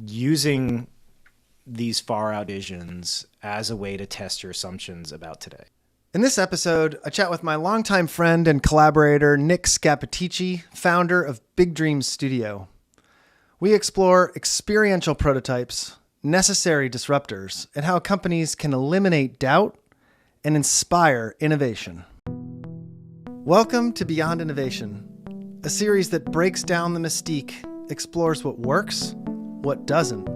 using these far out visions as a way to test your assumptions about today. In this episode, I chat with my longtime friend and collaborator, Nick Scappaticci, founder of Big Dreams Studio. We explore experiential prototypes, necessary disruptors, and how companies can eliminate doubt and inspire innovation. Welcome to Beyond Innovation, a series that breaks down the mystique, explores what works, what doesn't,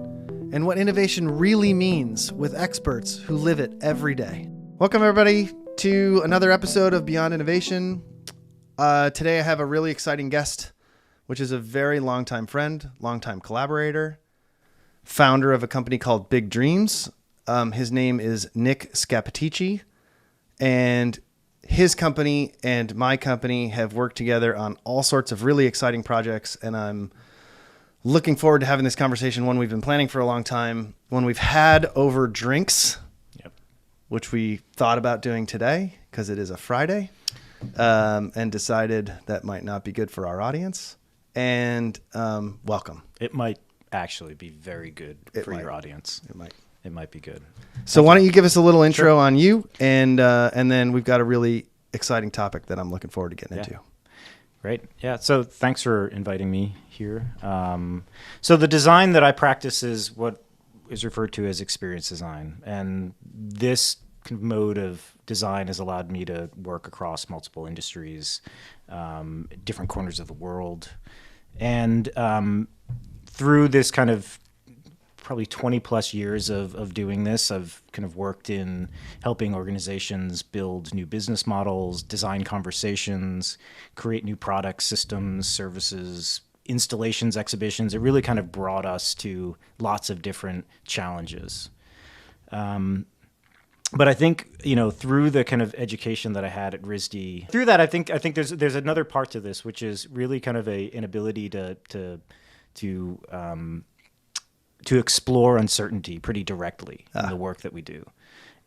and what innovation really means with experts who live it every day. Welcome, everybody, to another episode of Beyond Innovation. Today I have a really exciting guest, which is a very longtime friend, longtime collaborator, founder of a company called Big Dreams. His name is Nick Scappaticci, and his company and my company have worked together on all sorts of really exciting projects, and I'm looking forward to having this conversation, one we've been planning for a long time, one we've had over drinks, which we thought about doing today because it is a Friday, and decided that might not be good for our audience. And welcome. It might actually be very good for your audience. It might be good. So why don't you give us a little intro on you, and then we've got a really exciting topic that I'm looking forward to getting into. Great. Yeah. So thanks for inviting me here. So the design that I practice is what is referred to as experience design. And this mode of design has allowed me to work across multiple industries, different corners of the world. And through this kind of probably 20 plus years of doing this, I've kind of worked in helping organizations build new business models, design conversations, create new products, systems, services, installations, exhibitions. It really kind of brought us to lots of different challenges. But I think, through the kind of education that I had at RISD, through that, I think there's another part to this, which is really kind of an ability to explore uncertainty pretty directly in the work that we do.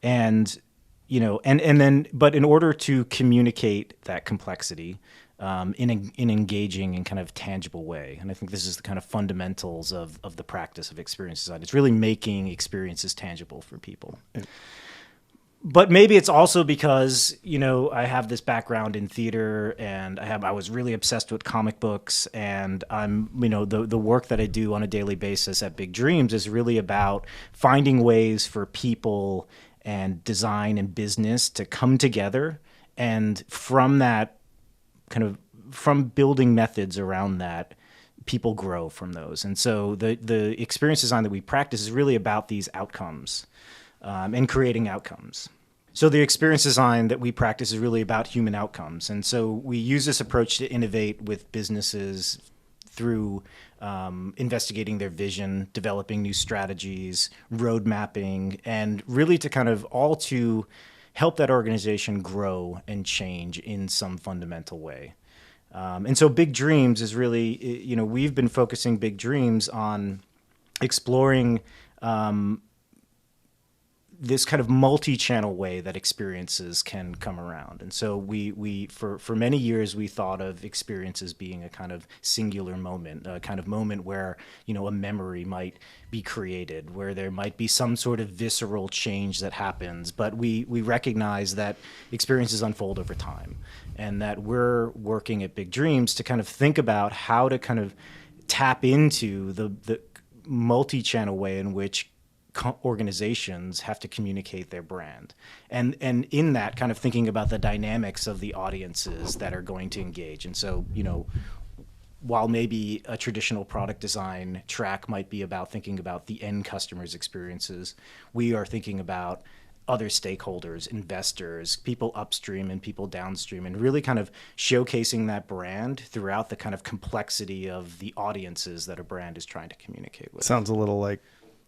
And, but in order to communicate that complexity in an engaging and kind of tangible way, and I think this is the kind of fundamentals of the practice of experience design. It's really making experiences tangible for people. But maybe it's also because, I have this background in theater, and I was really obsessed with comic books, and I'm, the work that I do on a daily basis at Big Dreams is really about finding ways for people and design and business to come together. And from that from building methods around that, people grow from those. And so the experience design that we practice is really about these outcomes and creating outcomes. So the experience design that we practice is really about human outcomes. And so we use this approach to innovate with businesses through investigating their vision, developing new strategies, road mapping, and really to kind of all to help that organization grow and change in some fundamental way. And so Big Dreams is really, we've been focusing Big Dreams on exploring this kind of multi-channel way that experiences can come around. And so we for many years, we thought of experiences being a kind of singular moment, a kind of moment where, a memory might be created, where there might be some sort of visceral change that happens. But we recognize that experiences unfold over time, and that we're working at Big Dreams to kind of think about how to kind of tap into the multi-channel way in which organizations have to communicate their brand, and in that kind of thinking about the dynamics of the audiences that are going to engage. And so, while maybe a traditional product design track might be about thinking about the end customer's experiences, we are thinking about other stakeholders, investors, people upstream and people downstream, and really kind of showcasing that brand throughout the kind of complexity of the audiences that a brand is trying to communicate with. Sounds a little like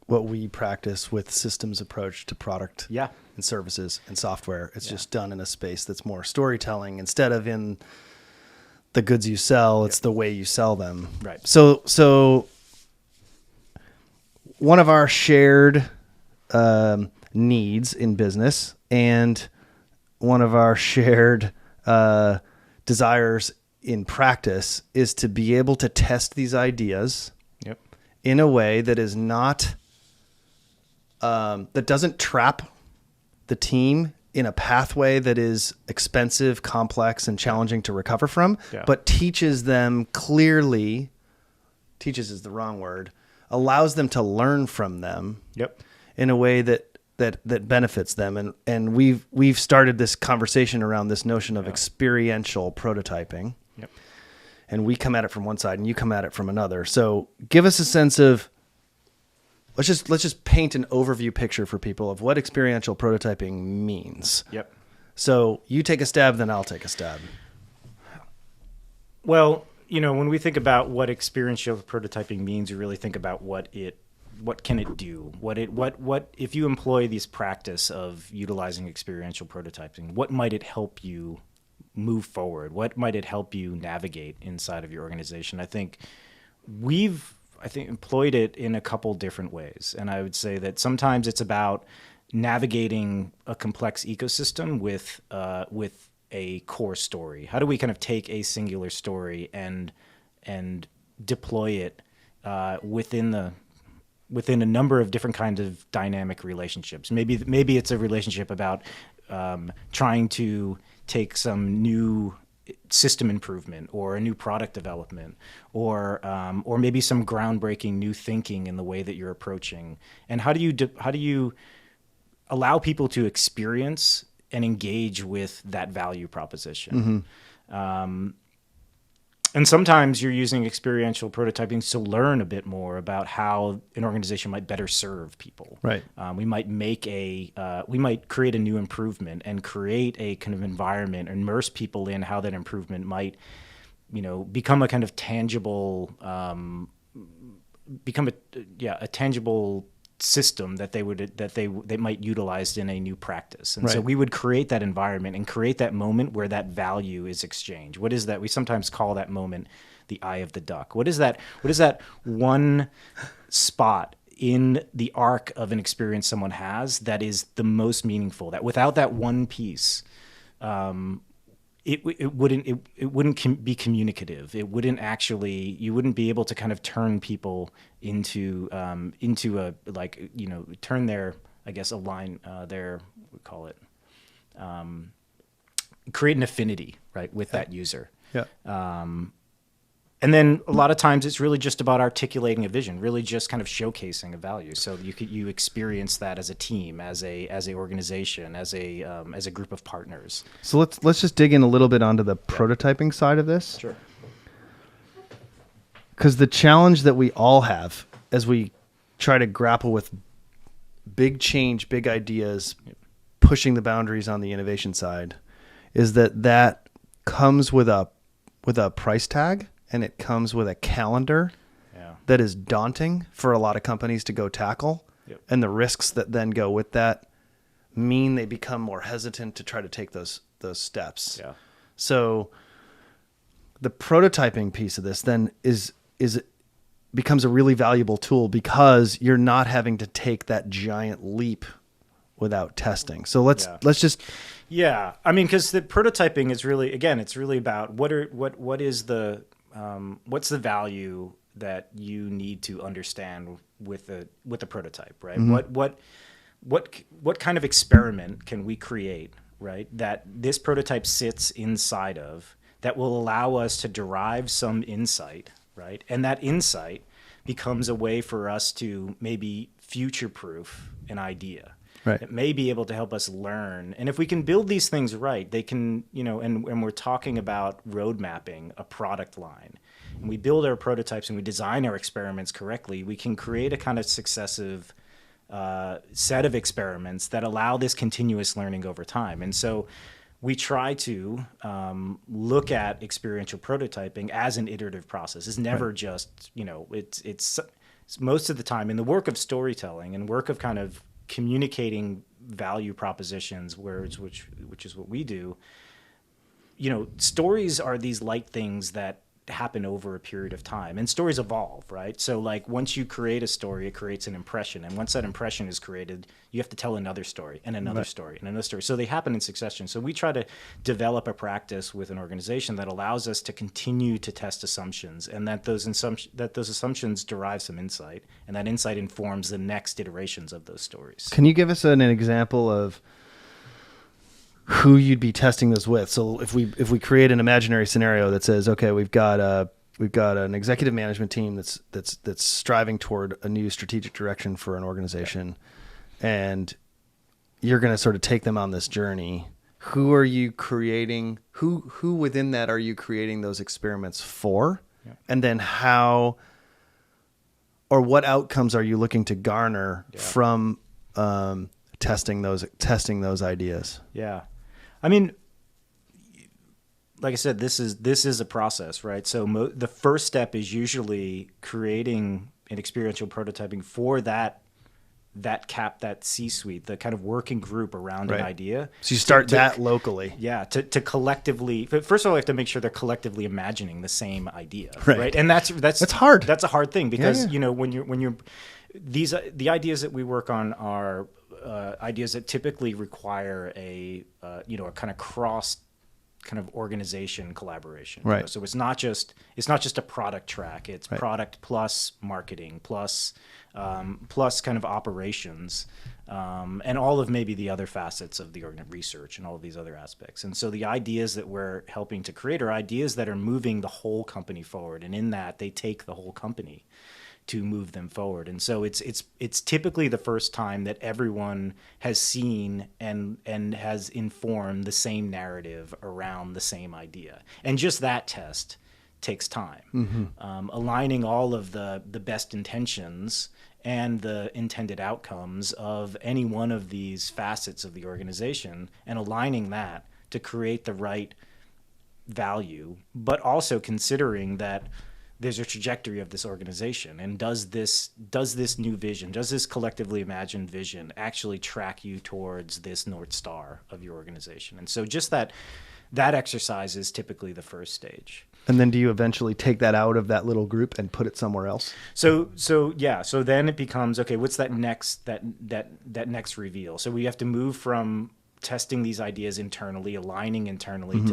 what we practice with systems approach to product and services and software. It's just done in a space that's more storytelling instead of in the goods you sell. It's the way you sell them. Right. So one of our shared needs in business, and one of our shared desires in practice, is to be able to test these ideas in a way that is not, that doesn't trap the team in a pathway that is expensive, complex, and challenging to recover from, but teaches them clearly, teaches is the wrong word, allows them to learn from them in a way that benefits them. And we've started this conversation around this notion of experiential prototyping. And we come at it from one side and you come at it from another. So give us a sense of, let's just paint an overview picture for people of what experiential prototyping means. So you take a stab, then I'll take a stab. Well, when we think about what experiential prototyping means, we really think about what can it do? What if you employ this practice of utilizing experiential prototyping, what might it help you move forward? What might it help you navigate inside of your organization? I think we've employed it in a couple different ways. And I would say that sometimes it's about navigating a complex ecosystem with a core story. How do we kind of take a singular story and deploy it within a number of different kinds of dynamic relationships? Maybe it's a relationship about trying to take some new system improvement or a new product development or maybe some groundbreaking new thinking in the way that you're approaching. And how do you allow people to experience and engage with that value proposition? And sometimes you're using experiential prototyping to learn a bit more about how an organization might better serve people. We might we might create a new improvement and create a kind of environment, immerse people in how that improvement might, become a kind of tangible, a tangible system that they might utilize in a new practice. And so we would create that environment and create that moment where that value is exchanged. What is that? We sometimes call that moment the eye of the duck. What is that one spot in the arc of an experience someone has that is the most meaningful, that without that one piece, it wouldn't be communicative. It wouldn't actually, you wouldn't be able to kind of turn people into a, turn their, I guess, create an affinity, right, with that user. And then a lot of times it's really just about articulating a vision, really just kind of showcasing a value. So you experience that as a team, as a organization, as a group of partners. So let's just dig in a little bit onto the prototyping side of this. Sure. Because the challenge that we all have as we try to grapple with big change, big ideas, pushing the boundaries on the innovation side, is that comes with a price tag. And it comes with a calendar that is daunting for a lot of companies to go tackle. And the risks that then go with that mean they become more hesitant to try to take those steps. So the prototyping piece of this then becomes a really valuable tool because you're not having to take that giant leap without testing. So let's just... Yeah. I mean, because the prototyping is really, again, it's really about what's the value that you need to understand with a prototype, right? What kind of experiment can we create, right, that this prototype sits inside of that will allow us to derive some insight, right? And that insight becomes a way for us to maybe future-proof an idea. It may be able to help us learn. And if we can build these things right, they can, and we're talking about road mapping a product line, and we build our prototypes and we design our experiments correctly, we can create a kind of successive set of experiments that allow this continuous learning over time. And so we try to look at experiential prototyping as an iterative process. It's never just, it's most of the time in the work of storytelling and work of kind of communicating value propositions, which is what we do. Stories are these light things that happen over a period of time, and stories evolve, right? So like once you create a story, it creates an impression, and once that impression is created, you have to tell another story and another story and another story. So they happen in succession. So we try to develop a practice with an organization that allows us to continue to test assumptions, and that those assumptions derive some insight, and that insight informs the next iterations of those stories. Can you give us an example of who you'd be testing this with? So if we create an imaginary scenario that says, okay, we've got an executive management team that's striving toward a new strategic direction for an organization, and you're going to sort of take them on this journey. Who are you creating? Who within that are you creating those experiments for? Yeah. And then how or what outcomes are you looking to garner from testing those ideas? Yeah. I mean, like I said, this is a process, right? So the first step is usually creating an experiential prototyping for that C-suite, the kind of working group around an idea. So you start that locally. Yeah, to collectively. First of all, you have to make sure they're collectively imagining the same idea, right? And that's hard. That's a hard thing because when you're the ideas that we work on are ideas that typically require a kind of cross kind of organization collaboration. Right. So it's not just a product track. It's product plus marketing plus kind of operations and all of maybe the other facets of the research and all of these other aspects. And so the ideas that we're helping to create are ideas that are moving the whole company forward. And in that, they take the whole company to move them forward. And so it's typically the first time that everyone has seen and has informed the same narrative around the same idea. And just that test takes time. Mm-hmm. Aligning all of the best intentions and the intended outcomes of any one of these facets of the organization and aligning that to create the right value, but also considering that there's a trajectory of this organization, and does this new vision, does this collectively imagined vision actually track you towards this North Star of your organization? And so just that exercise is typically the first stage. And then do you eventually take that out of that little group and put it somewhere else? So then it becomes, okay, what's that next reveal? So we have to move from testing these ideas internally, aligning internally,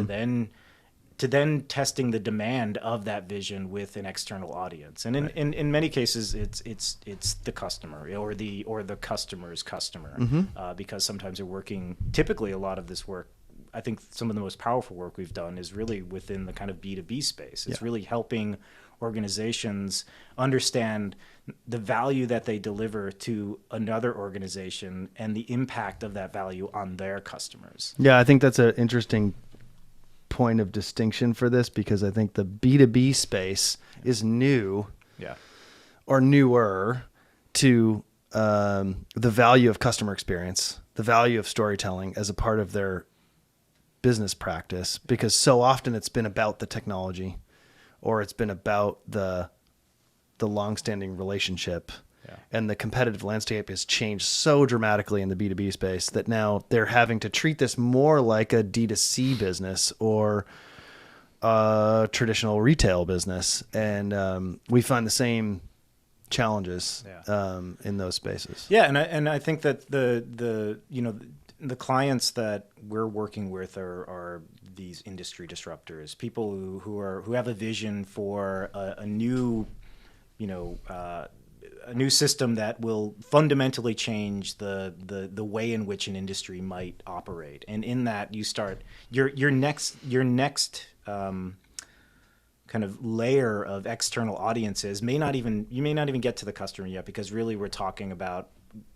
to then testing the demand of that vision with an external audience. And in many cases, it's the customer or the customer's customer, because sometimes they're working. Typically, a lot of this work, I think some of the most powerful work we've done is really within the kind of B2B space. It's really helping organizations understand the value that they deliver to another organization and the impact of that value on their customers. Yeah, I think that's an interesting point of distinction for this, because I think the B2B space is new or newer to the value of customer experience, the value of storytelling as a part of their business practice, because so often it's been about the technology or it's been about the longstanding relationship. And the competitive landscape has changed so dramatically in the B2B space that now they're having to treat this more like a D2C business or a traditional retail business. And we find the same challenges in those spaces. Yeah, and I think that the clients that we're working with are these industry disruptors, people who have a vision for a new a new system that will fundamentally change the way in which an industry might operate. And in that, you start your next kind of layer of external audiences you may not even get to the customer yet, because really we're talking about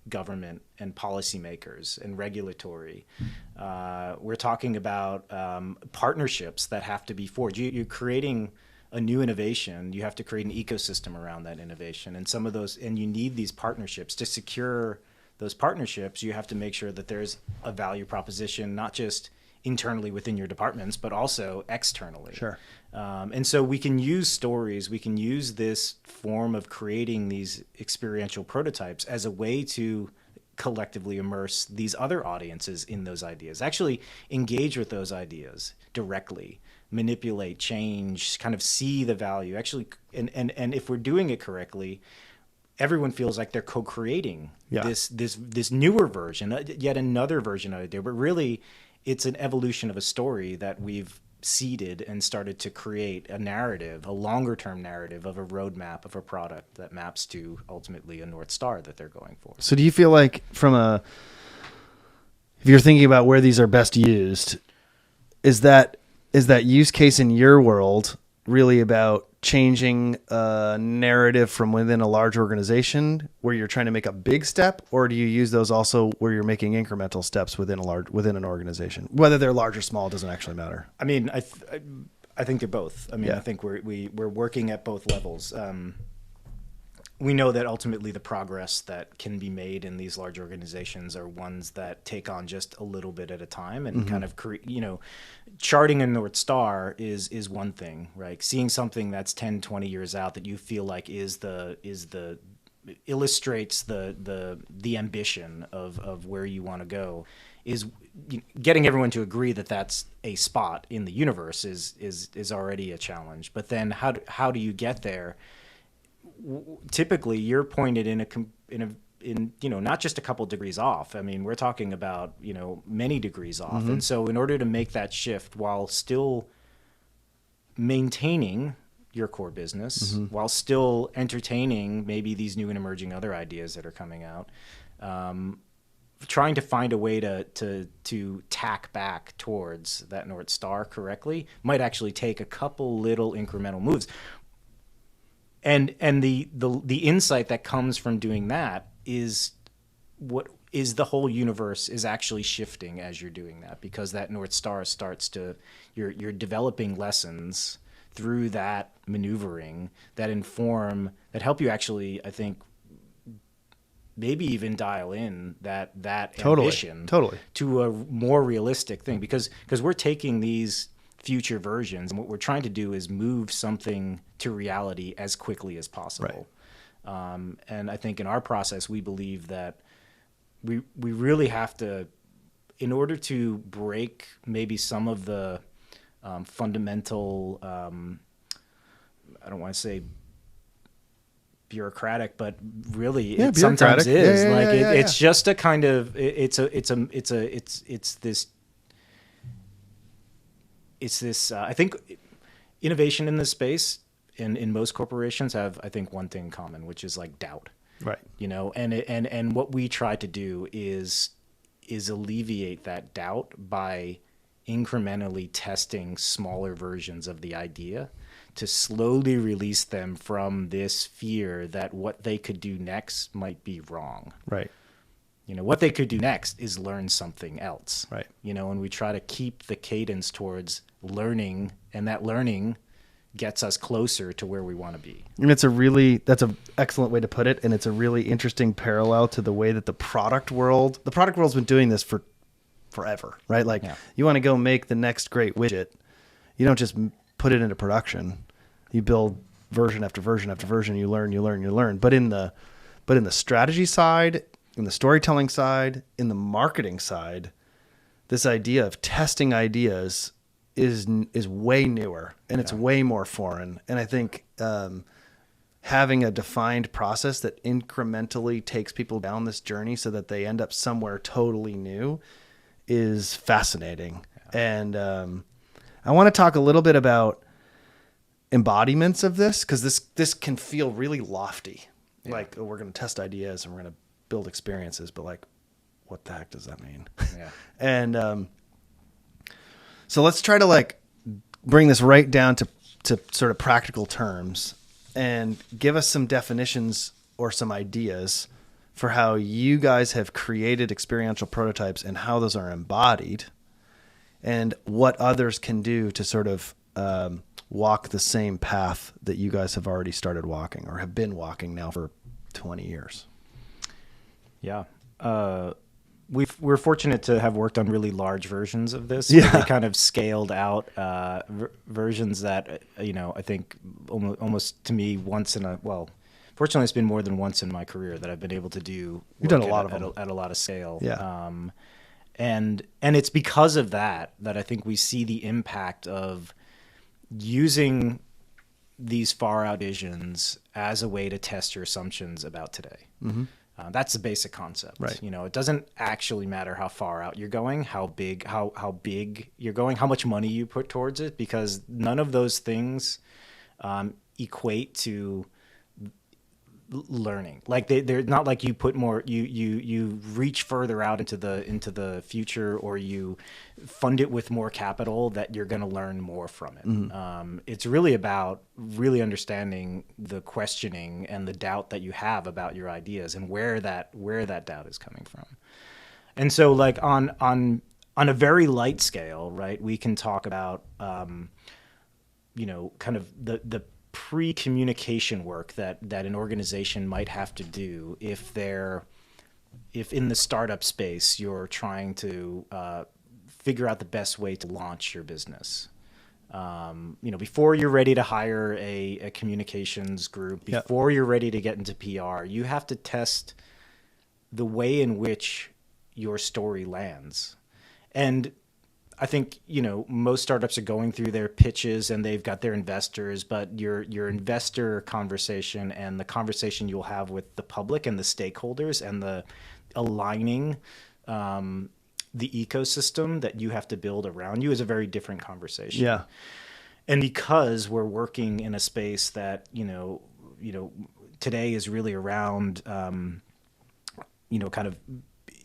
government and policymakers and regulatory. We're talking about partnerships that have to be forged. You're creating a new innovation, you have to create an ecosystem around that innovation. And some of those, and you need these partnerships. To secure those partnerships, you have to make sure that there's a value proposition, not just internally within your departments, but also externally. Sure. And so we can use stories, we can use this form of creating these experiential prototypes as a way to collectively immerse these other audiences in those ideas, actually engage with those ideas directly. manipulate, change, kind of see the value. Actually, and if we're doing it correctly, everyone feels like they're co-creating this newer version, yet another version of it. But really, it's an evolution of a story that we've seeded and started to create a narrative, a longer term narrative of a roadmap of a product that maps to ultimately a North Star that they're going for. So do you feel like if you're thinking about where these are best used, is that use case in your world really about changing a narrative from within a large organization where you're trying to make a big step, or do you use those also where you're making incremental steps within an organization? Whether they're large or small doesn't actually matter. I mean, I think they're both. I mean, I think we're working at both levels. We know that ultimately the progress that can be made in these large organizations are ones that take on just a little bit at a time and kind of charting a North Star is one thing, right? Seeing something that's 10, 20 years out that you feel like illustrates the ambition of where you want to go is getting everyone to agree that that's a spot in the universe is already a challenge. But then how do you get there? Typically you're pointed in not just a couple degrees off. I mean, we're talking about, many degrees off. And so in order to make that shift while still maintaining your core business, while still entertaining maybe these new and emerging other ideas that are coming out, trying to find a way to tack back towards that North Star correctly might actually take a couple little incremental moves. And the insight that comes from doing that is what is the whole universe is actually shifting as you're doing that, because that North Star starts to you're developing lessons through that maneuvering that help you actually, I think, maybe even dial in that ambition to a more realistic thing, because we're taking these future versions, and what we're trying to do is move something to reality as quickly as possible. Right. And I think in our process, we believe that we really have to, in order to break maybe some of the fundamental, I don't want to say bureaucratic, but really it sometimes is it's just a kind of it's this I think innovation in this space in most corporations have, I think, one thing in common, which is like doubt. Right. And what we try to do is alleviate that doubt by incrementally testing smaller versions of the idea to slowly release them from this fear that what they could do next might be wrong. Right. What they could do next is learn something else. Right. And we try to keep the cadence towards learning, and that learning gets us closer to where we want to be. And that's an excellent way to put it. And it's a really interesting parallel to the way that the product world's been doing this for forever, right? Like you want to go make the next great widget. You don't just put it into production. You build version after version after version. You learn. But in the strategy side, in the storytelling side, in the marketing side, this idea of testing ideas is way newer, and it's way more foreign. And I think having a defined process that incrementally takes people down this journey so that they end up somewhere totally new is fascinating. Yeah. And I want to talk a little bit about embodiments of this, because this can feel really lofty. Yeah. Like, we're going to test ideas and we're going to build experiences, but like, what the heck does that mean? Yeah. And so let's try to bring this right down to sort of practical terms and give us some definitions or some ideas for how you guys have created experiential prototypes and how those are embodied, and what others can do to sort of walk the same path that you guys have already started walking or have been walking now for 20 years. Yeah. We're fortunate to have worked on really large versions of this. Yeah. Really kind of scaled out versions that, I think almost to me fortunately it's been more than once in my career that I've been able to do. You've done a lot of them. At a lot of scale. Yeah. And it's because of that I think we see the impact of using these far out visions as a way to test your assumptions about today. That's the basic concept. Right. It doesn't actually matter how far out you're going, how big you're going, how much money you put towards it, because none of those things equate to learning. Like they're not like you put more, you reach further out into the future, or you fund it with more capital, that you're going to learn more from it. It's really about really understanding the questioning and the doubt that you have about your ideas, and where that doubt is coming from. And so, like on a very light scale, right, we can talk about kind of the pre-communication work that an organization might have to do if in the startup space you're trying to figure out the best way to launch your business. Before you're ready to hire a communications group, before you're ready to get into PR, you have to test the way in which your story lands. And I think, most startups are going through their pitches and they've got their investors, but your investor conversation and the conversation you'll have with the public and the stakeholders, and the aligning the ecosystem that you have to build around you, is a very different conversation. Yeah. And because we're working in a space that, today is really around, kind of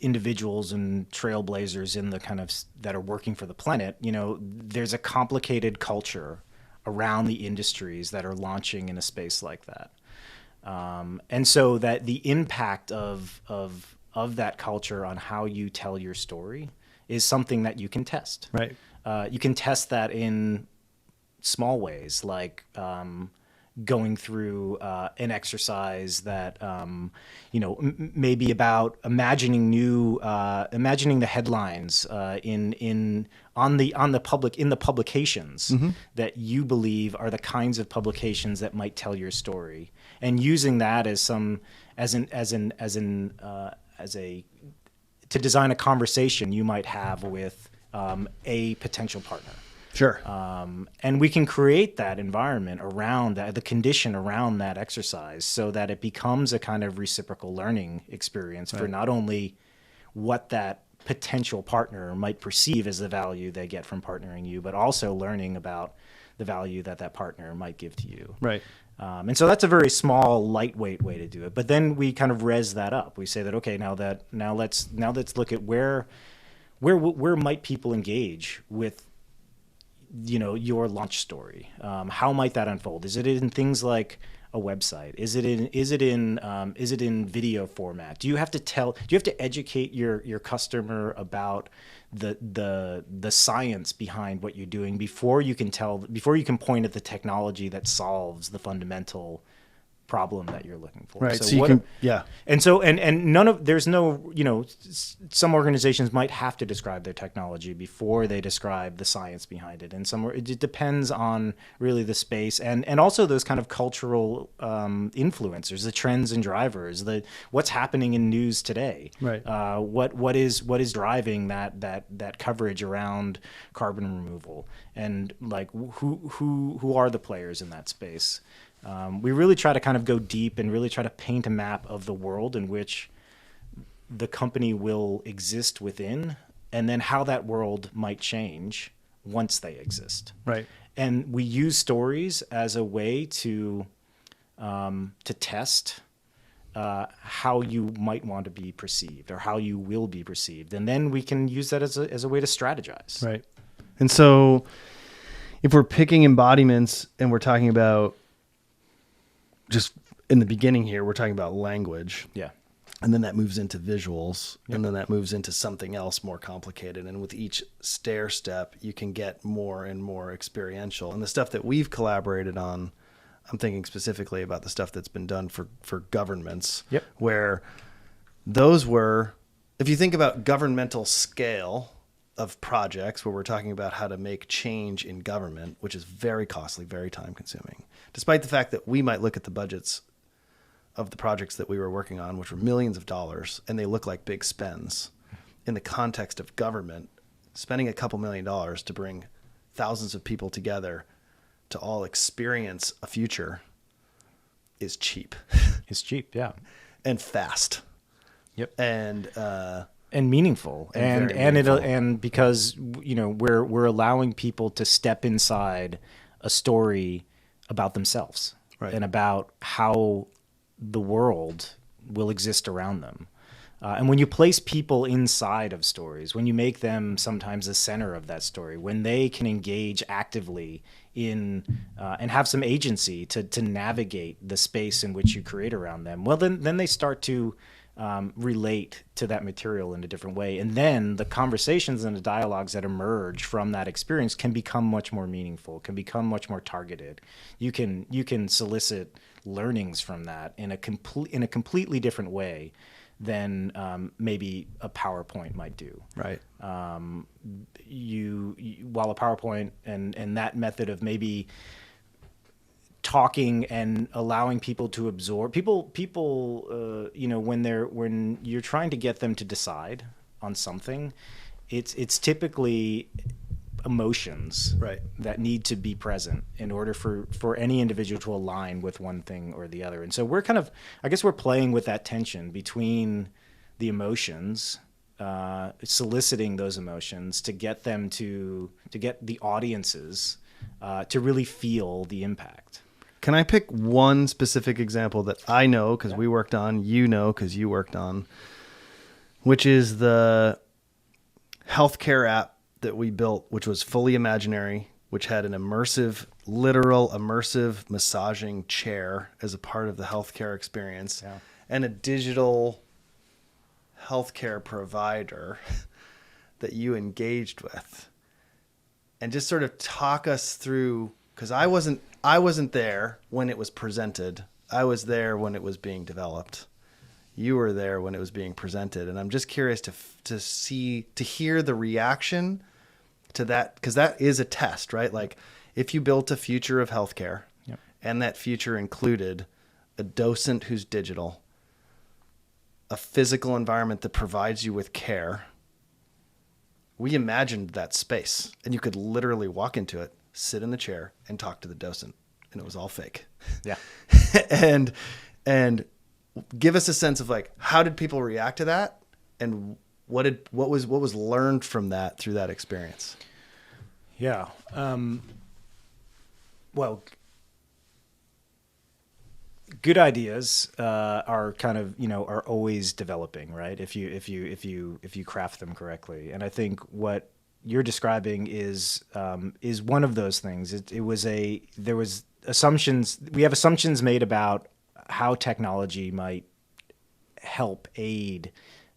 individuals and trailblazers in the kind of that are working for the planet, there's a complicated culture around the industries that are launching in a space like that. And so that the impact of that culture on how you tell your story is something that you can test. Right. You can test that in small ways, like going through an exercise that maybe about imagining the headlines in the publications that you believe are the kinds of publications that might tell your story, and using that to design a conversation you might have with a potential partner. Sure. And we can create that environment around that, the condition around that exercise, so that it becomes a kind of reciprocal learning experience for not only what that potential partner might perceive as the value they get from partnering you, but also learning about the value that partner might give to you. Right. And so that's a very small, lightweight way to do it. But then we kind of res that up. We say that, okay, now let's look at where might people engage with your launch story. How might that unfold? Is it in things like a website? Is it in video format? Do you have to educate your customer about the science behind what you're doing before you can point at the technology that solves the fundamental problem that you're looking for? Right. And there's no, some organizations might have to describe their technology before they describe the science behind it. And it depends on really the space and also those kind of cultural influencers, the trends and drivers, what's happening in news today. Right. What is driving that coverage around carbon removal, and like who are the players in that space? We really try to kind of go deep and really try to paint a map of the world in which the company will exist within, and then how that world might change once they exist. Right. And we use stories as a way to test how you might want to be perceived, or how you will be perceived. And then we can use that as a way to strategize. Right. And so if we're picking embodiments and we're talking about, just in the beginning here, we're talking about language. Yeah. And then that moves into visuals. Yep. And then that moves into something else more complicated. And with each stair step, you can get more and more experiential. And the stuff that we've collaborated on, I'm thinking specifically about the stuff that's been done for governments. Yep. Where those were, if you think about governmental scale of projects, where we're talking about how to make change in government, which is very costly, very time consuming, despite the fact that we might look at the budgets of the projects that we were working on, which were millions of dollars, and they look like big spends. In the context of government, spending a couple $1 million to bring thousands of people together to all experience a future is cheap. It's cheap, yeah. And fast. Yep. And meaningful. And very And meaningful. and because we're allowing people to step inside a story about themselves, Right. and about how the world will exist around them. And when you place people inside of stories, when you make them sometimes the center of that story, when they can engage actively in and have some agency to navigate the space in which you create around them, well, then they start to relate to that material in a different way. And then the conversations and the dialogues that emerge from that experience can become much more meaningful, can become much more targeted. You can solicit learnings from that in a completely different way than maybe a PowerPoint might do. Right. While a PowerPoint and that method of maybe talking and allowing people to absorb people when you're trying to get them to decide on something, it's typically emotions, Right. that need to be present in order for any individual to align with one thing or the other. And so we're we're playing with that tension between the emotions, soliciting those emotions to get them to get the audiences to really feel the impact. Can I pick one specific example that I know because we worked on, because you worked on, which is the healthcare app that we built, which was fully imaginary, which had an literal immersive massaging chair as a part of the healthcare experience, and a digital healthcare provider that you engaged with. And just sort of talk us through, because I wasn't there when it was presented. I was there when it was being developed. You were there when it was being presented, and I'm just curious to hear the reaction to that, because that is a test, right? Like, if you built a future of healthcare, and that future included a docent who's digital, a physical environment that provides you with care. We imagined that space, and you could literally walk into it, sit in the chair, and talk to the docent, and it was all fake. Yeah. and give us a sense of, like, how did people react to that, and what was learned from that through that experience? Yeah. Well, good ideas are kind of, are always developing, right? If you craft them correctly. And I think what you're describing is one of those things. There was assumptions. We have assumptions made about how technology might help aid,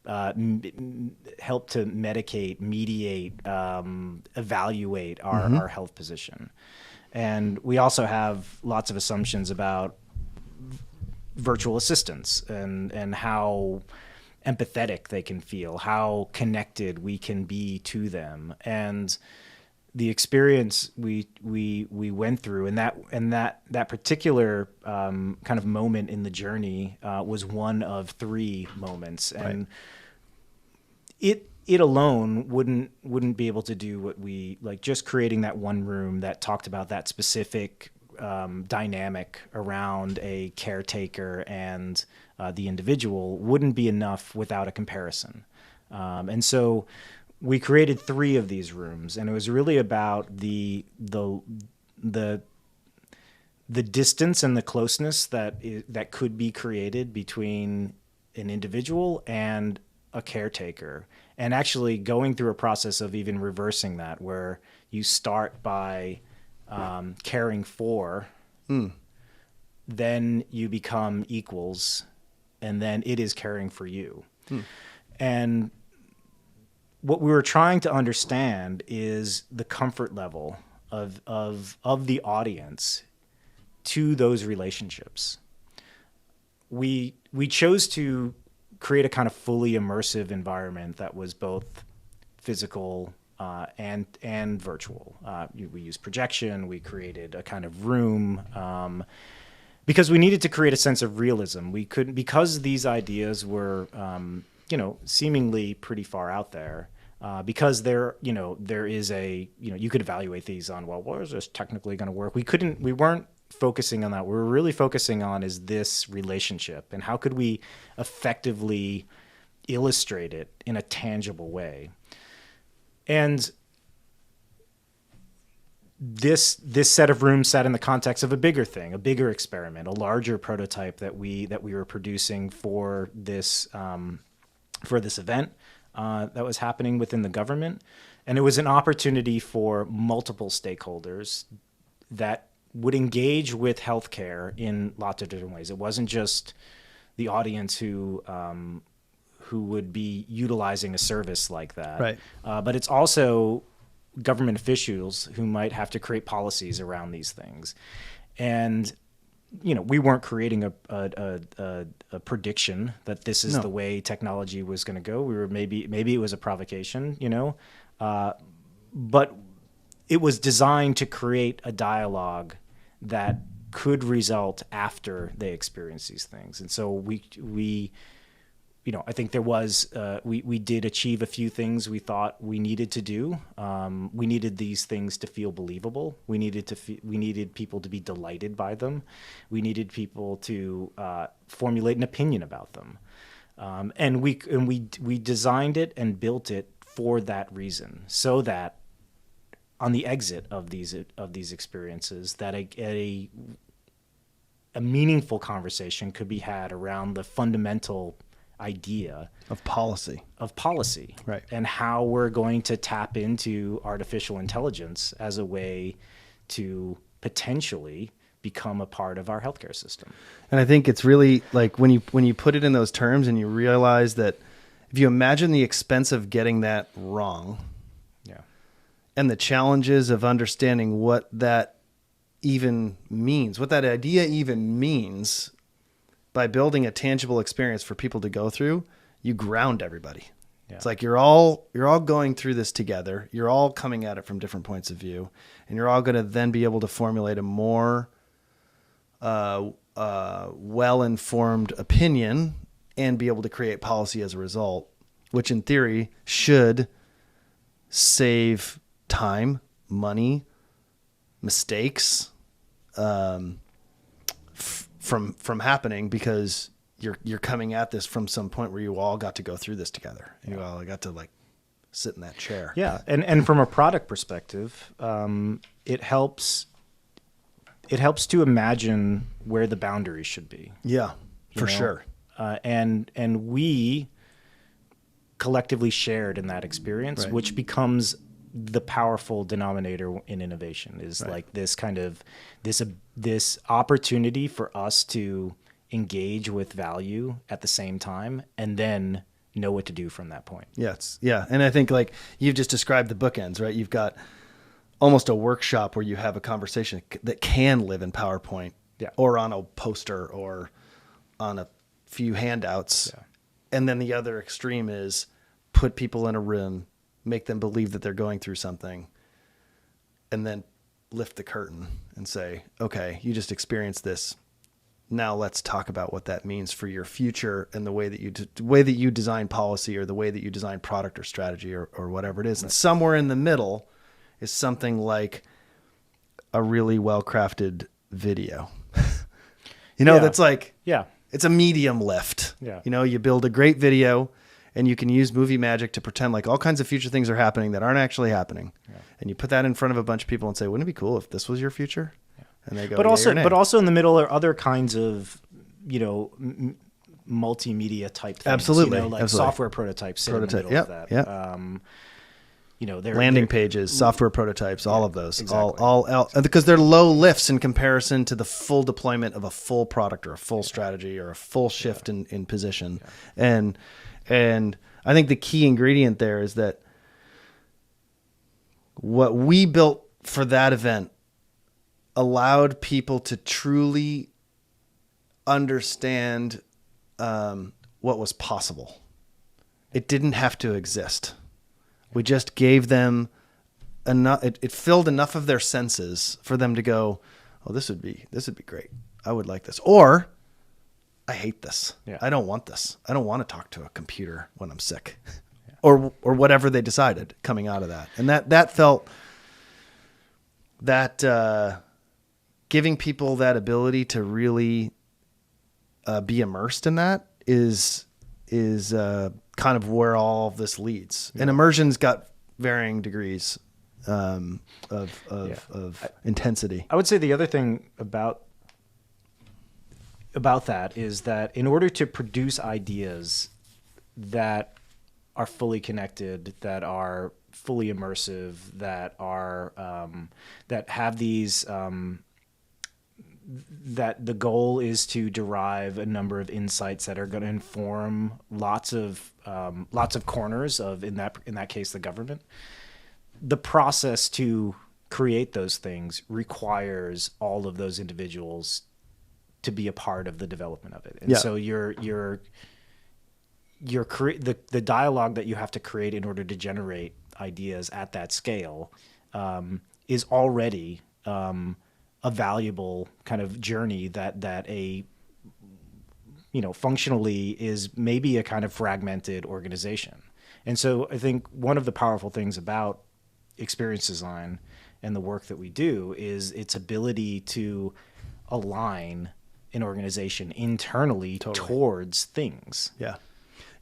help to medicate, mediate, evaluate our health position. And we also have lots of assumptions about virtual assistants and how empathetic they can feel, how connected we can be to them. And the experience we went through, and that particular kind of moment in the journey was one of 3 moments, and it alone wouldn't be able to do what we like. Just creating that one room that talked about that specific dynamic around a caretaker and the individual wouldn't be enough without a comparison. And so we created 3 of these rooms, and it was really about the distance and the closeness that could be created between an individual and a caretaker, and actually going through a process of even reversing that, where you start by caring for, then you become equals, and then it is caring for you. And what we were trying to understand is the comfort level of the audience to those relationships. We chose to create a kind of fully immersive environment that was both physical and virtual. We used projection. We created a kind of room because we needed to create a sense of realism. We couldn't, because these ideas were seemingly pretty far out there. because there is you could evaluate these on, well, is this technically going to work? We weren't focusing on that. What we're really focusing on is this relationship and how could we effectively illustrate it in a tangible way. And this set of rooms sat in the context of a bigger thing, a bigger experiment, a larger prototype that we were producing for this event that was happening within the government. And it was an opportunity for multiple stakeholders that would engage with healthcare in lots of different ways. It wasn't just the audience who would be utilizing a service like that, right? But it's also government officials who might have to create policies around these things. And we weren't creating a prediction that this is the way technology was going to go. We were maybe it was a provocation, but it was designed to create a dialogue that could result after they experience these things. And so we I think there was we did achieve a few things we thought we needed to do. We needed these things to feel believable. We needed people to be delighted by them. We needed people to formulate an opinion about them. And we designed it and built it for that reason, so that on the exit of these experiences, that a meaningful conversation could be had around the fundamental idea of policy, right? And how we're going to tap into artificial intelligence as a way to potentially become a part of our healthcare system. And I think it's really like when you put it in those terms and you realize that if you imagine the expense of getting that wrong, and the challenges of understanding what that even means, what that idea even means, by building a tangible experience for people to go through, you ground everybody. Yeah. It's like you're all going through this together. You're all coming at it from different points of view, and you're all going to then be able to formulate a more well-informed opinion and be able to create policy as a result, which in theory should save time, money, mistakes, from happening, because you're coming at this from some point where you all got to go through this together. And you all got to like sit in that chair. Yeah. And from a product perspective, it helps to imagine where the boundaries should be. Yeah, for sure. And we collectively shared in that experience, right, which becomes the powerful denominator in innovation, is right, like this kind of this opportunity for us to engage with value at the same time and then know what to do from that point. Yes. Yeah. And I think like you've just described the bookends, right? You've got almost a workshop where you have a conversation that can live in PowerPoint, yeah, or on a poster or on a few handouts. Yeah. And then the other extreme is put people in a room, make them believe that they're going through something, and then lift the curtain and say, okay, you just experienced this. Now let's talk about what that means for your future and the way that you design policy, or the way that you design product or strategy, or whatever it is. Right. And somewhere in the middle is something like a really well-crafted video. Yeah. That's like, yeah, it's a medium lift. Yeah. You build a great video and you can use movie magic to pretend like all kinds of future things are happening that aren't actually happening. Yeah. And you put that in front of a bunch of people and say, wouldn't it be cool if this was your future? Yeah. And they go, but also in the middle are other kinds of, multimedia type things. Absolutely. Like Absolutely. Software prototypes sit in the middle of that. Yep. Landing pages, software prototypes, all of those, exactly. all because they're low lifts in comparison to the full deployment of a full product or a full strategy or a full shift in position. Yeah. And I think the key ingredient there is that what we built for that event allowed people to truly understand what was possible. It didn't have to exist. We just gave them enough. It filled enough of their senses for them to go, "Oh, this would be great. I would like this." Or, "I hate this. Yeah. I don't want this. I don't want to talk to a computer when I'm sick." Yeah. or whatever they decided coming out of that. And that felt that giving people that ability to really be immersed in that is kind of where all of this leads. Yeah. And immersion's got varying degrees of intensity. I would say the other thing about that is that in order to produce ideas that are fully connected, that are fully immersive, that are that have these that the goal is to derive a number of insights that are going to inform lots of corners of, in that case, the government. The process to create those things requires all of those individuals to be a part of the development of it. And so the dialogue that you have to create in order to generate ideas at that scale is already a valuable kind of journey that a, functionally is maybe a kind of fragmented organization. And so I think one of the powerful things about experience design and the work that we do is its ability to align an organization internally towards things. Yeah.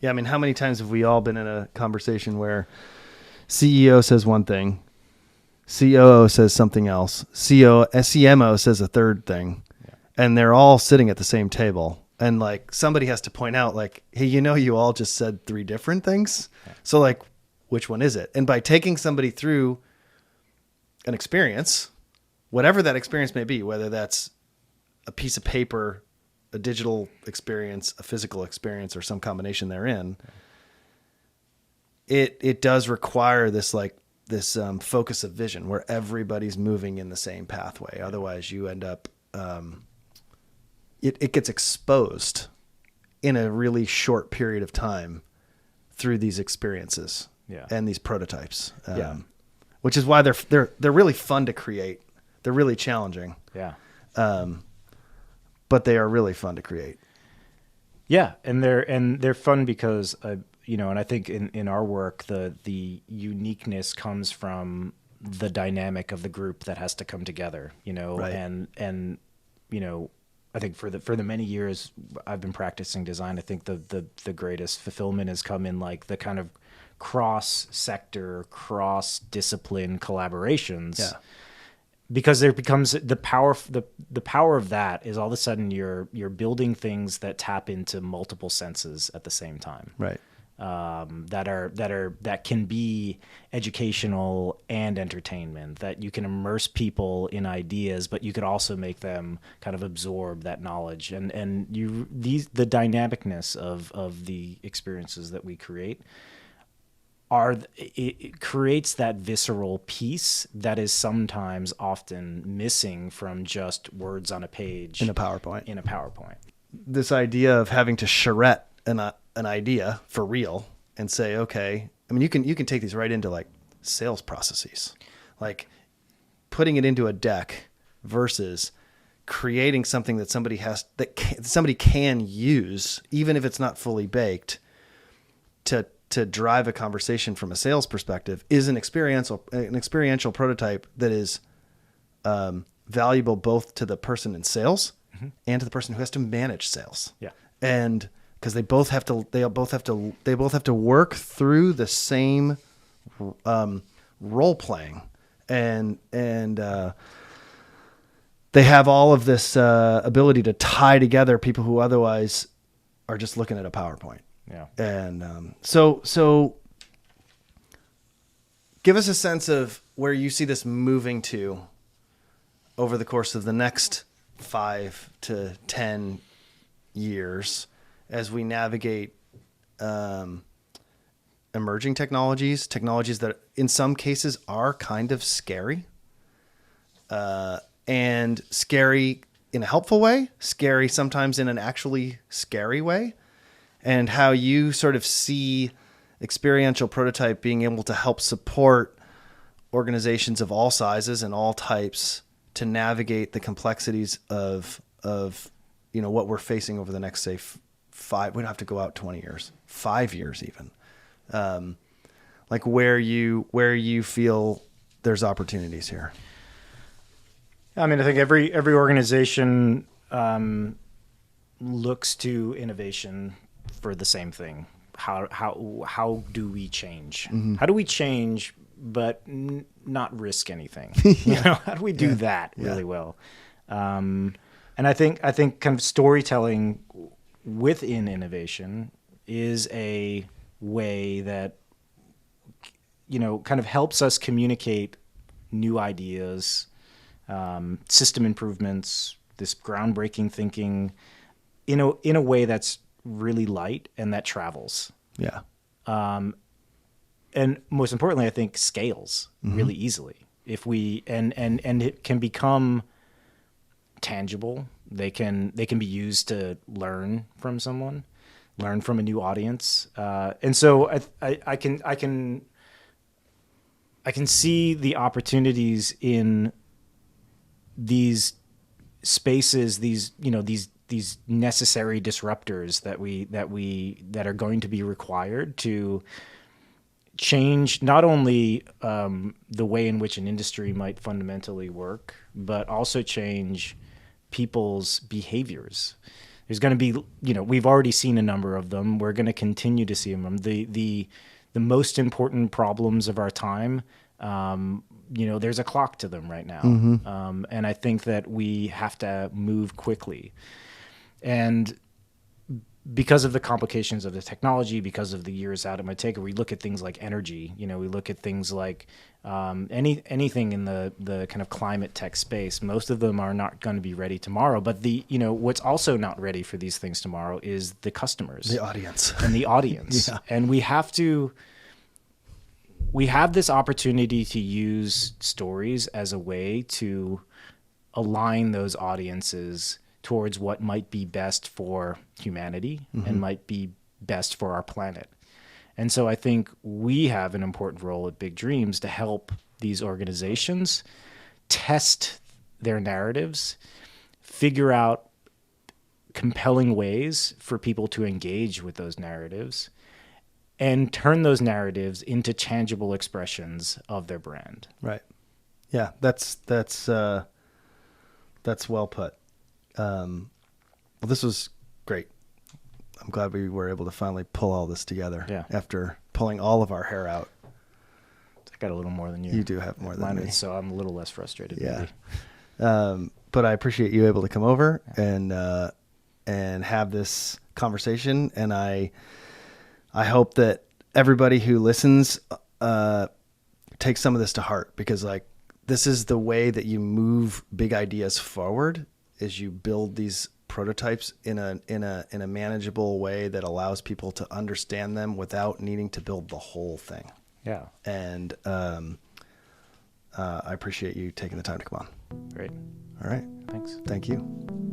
Yeah. I mean, how many times have we all been in a conversation where CEO says one thing, COO says something else, CMO says a third thing, and they're all sitting at the same table. And like somebody has to point out like, hey, you all just said 3 different things. Yeah. So like, which one is it? And by taking somebody through an experience, whatever that experience may be, whether that's a piece of paper, a digital experience, a physical experience, or some combination therein, it does require this focus of vision where everybody's moving in the same pathway. Otherwise you end up, it gets exposed in a really short period of time through these experiences and these prototypes. Which is why they're really fun to create. They're really challenging. Yeah. But they are really fun to create. Yeah. And they're fun because, and I think in our work, the uniqueness comes from the dynamic of the group that has to come together, right. and I think for the many years I've been practicing design, I think the greatest fulfillment has come in like the kind of cross-sector, cross-discipline collaborations. Yeah. Because there becomes the power of that is all of a sudden you're building things that tap into multiple senses at the same time. Right. That can be educational and entertainment, that you can immerse people in ideas, but you could also make them kind of absorb that knowledge. And the dynamicness of the experiences that we create it creates that visceral piece that is sometimes often missing from just words on a page in a PowerPoint. This idea of having to charrette an idea for real and say, okay, I mean, you can take these right into like sales processes, like putting it into a deck versus creating something that somebody can use, even if it's not fully baked, to drive a conversation from a sales perspective is an experiential prototype that is valuable both to the person in sales and to the person who has to manage sales. Yeah. And because they both have to work through the same role playing and they have all of this ability to tie together people who otherwise are just looking at a PowerPoint. Yeah. And so give us a sense of where you see this moving to over the course of the next 5 to 10 years as we navigate emerging technologies that in some cases are kind of scary, and scary in a helpful way, scary sometimes in an actually scary way. And how you sort of see experiential prototype being able to help support organizations of all sizes and all types to navigate the complexities of what we're facing over the next, say, 5. We don't have to go out 20 years, 5 years even. like where you feel there's opportunities here. I mean, I think every organization looks to innovation for the same thing. How do we change? How do we change, but not risk anything? You know, how do we do that really well? And I think kind of storytelling within innovation is a way that, you know, kind of helps us communicate new ideas, system improvements, this groundbreaking thinking in a way that's really light and that travels. Yeah. And most importantly, I think scales really easily. If we and it can become tangible. They can be used to learn from someone, learn from a new audience. And so I can see the opportunities in these spaces, these necessary disruptors that are going to be required to change not only the way in which an industry might fundamentally work, but also change people's behaviors. There's going to be, we've already seen a number of them. We're going to continue to see them. The most important problems of our time, there's a clock to them right now. And I think that we have to move quickly. And because of the complications of the technology, because of the years out it might take, we look at things like energy. We look at things like anything in the kind of climate tech space. Most of them are not going to be ready tomorrow. But what's also not ready for these things tomorrow is the customers, the audience, and the audience. Yeah. And we have this opportunity to use stories as a way to align those audiences towards what might be best for humanity and might be best for our planet. And so I think we have an important role at Big Dreams to help these organizations test their narratives, figure out compelling ways for people to engage with those narratives, and turn those narratives into tangible expressions of their brand. Right. Yeah, that's well put. Well, this was great. I'm glad we were able to finally pull all this together after pulling all of our hair out. I got a little more than you. You do have more than me. So I'm a little less frustrated. Yeah. But I appreciate you able to come over and have this conversation. And I hope that everybody who listens takes some of this to heart, because this is the way that you move big ideas forward, is you build these prototypes in a manageable way that allows people to understand them without needing to build the whole thing. Yeah. And I appreciate you taking the time to come on. Great. All right. Thanks. Thank you.